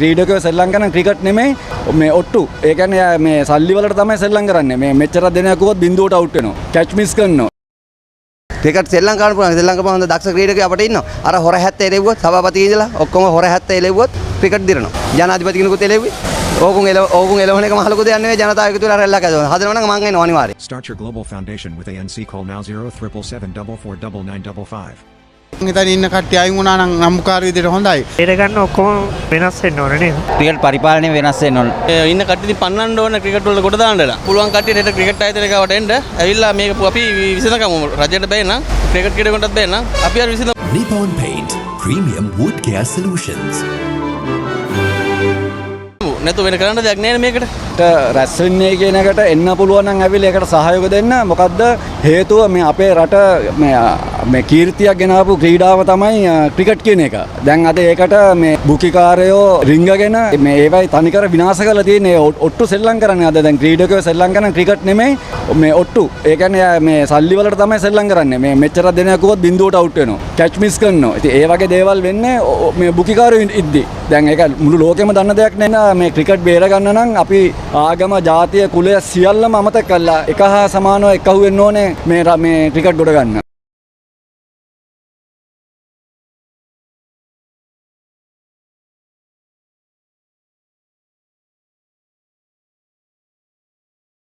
ක්‍රීඩකයෝ සෙල්ලම් කරන ක්‍රිකට් නෙමෙයි මේ ඔට්ටු. ඒ කියන්නේ මේ සල්ලි වලට තමයි සෙල්ලම් කරන්නේ. මේ මෙච්චර දෙනයක් වුවත් බින්දුවට අවුට් වෙනවා. කැච් මිස් කරනවා. ක්‍රිකට් ශ්‍රී ලංකාවට පුළුවන්. ශ්‍රී ලංකාවේ හොඳ දක්ෂ ක්‍රීඩකයෝ අපිට ඉන්නවා. අර හොර 70 එලෙව්වොත් සභාපති ඉඳලා ඔක්කොම හොර 70 එලෙව්වොත් ක්‍රිකට් දිරනවා. ජනාධිපති කෙනෙකුත් එලෙව්වේ. ඕකුන් එලවන එක මහලු දෙයක් නෙවෙයි ජනතාව එකතු වෙලා රැල්ලක් හදනවා. හදනවනම් මං එනවා අනිවාර්යයෙන්. Start your global foundation with ANC. Call now 07774499955. මෙතන ඉන්න කට්ටිය අයින් වුණා නම් නම්බුකාර විදිහට හොඳයි. ඊට ගන්න ඔක්කොම වෙනස් වෙන්න ඕනේ නේද? ක්‍රිකට් පරිපාලනය වෙනස් වෙන්න ඕනේ. ඉන්න කට්ටිය පන්නන්න ඕනේ ක්‍රිකට් වල කොට දාන්නලා. පුළුවන් කට්ටියට ක්‍රිකට් ආයතනයකට එන්න ඇවිල්ලා මේක අපි විසඳගමු. රජයට බෑ නම් ක්‍රිකට් ක්‍රීඩකයන්ටත් බෑ නම් අපි අර විසඳමු. Nippon Paint Premium Wood Care Solutions. නැතු වෙන කරන්න දෙයක් නෑ මේකට. රැස් වෙන්නේ කියන එකට එන්න පුළුවන් නම් ඇවිල්ලා ඒකට සහයෝග දෙන්න. මොකද්ද හේතුව මේ අපේ රට මේ කීර්තියක් ගෙනාවු ක්‍රීඩාව තමයි ක්‍රිකට් කියන එක. දැන් අද ඒකට මේ බුකිකාරයෝ රිංගගෙන මේ ඒවයි තනිකර විනාශ කරලා තියෙන්නේ. ඔට්ටු සෙල්ලම් කරන්නේ අද දැන් ක්‍රීඩකයෝ සෙල්ලම් කරන ක්‍රිකට් නෙමෙයි මේ ඔට්ටු. ඒ කියන්නේ මේ සල්ලි වලට තමයි සෙල්ලම් කරන්නේ. මේ මෙච්චර දෙනයක් වුවත් බින්දුවට අවුට් වෙනවා. කැච් මිස් කරනවා. ඉතින් ඒ වගේ දේවල් වෙන්නේ මේ බුකිකාරයෝ ඉද්දි. දැන් ඒක මුළු ලෝකෙම දන්න දෙයක් නෙවෙයි. මේ ක්‍රිකට් බේර ගන්න නම් අපි ආගම ජාතිය කුලය සියල්ලම අමතක කළා එක හා සමානව එකහුව වෙන්න ඕනේ මේ ක්‍රිකට් ගොඩ ගන්න.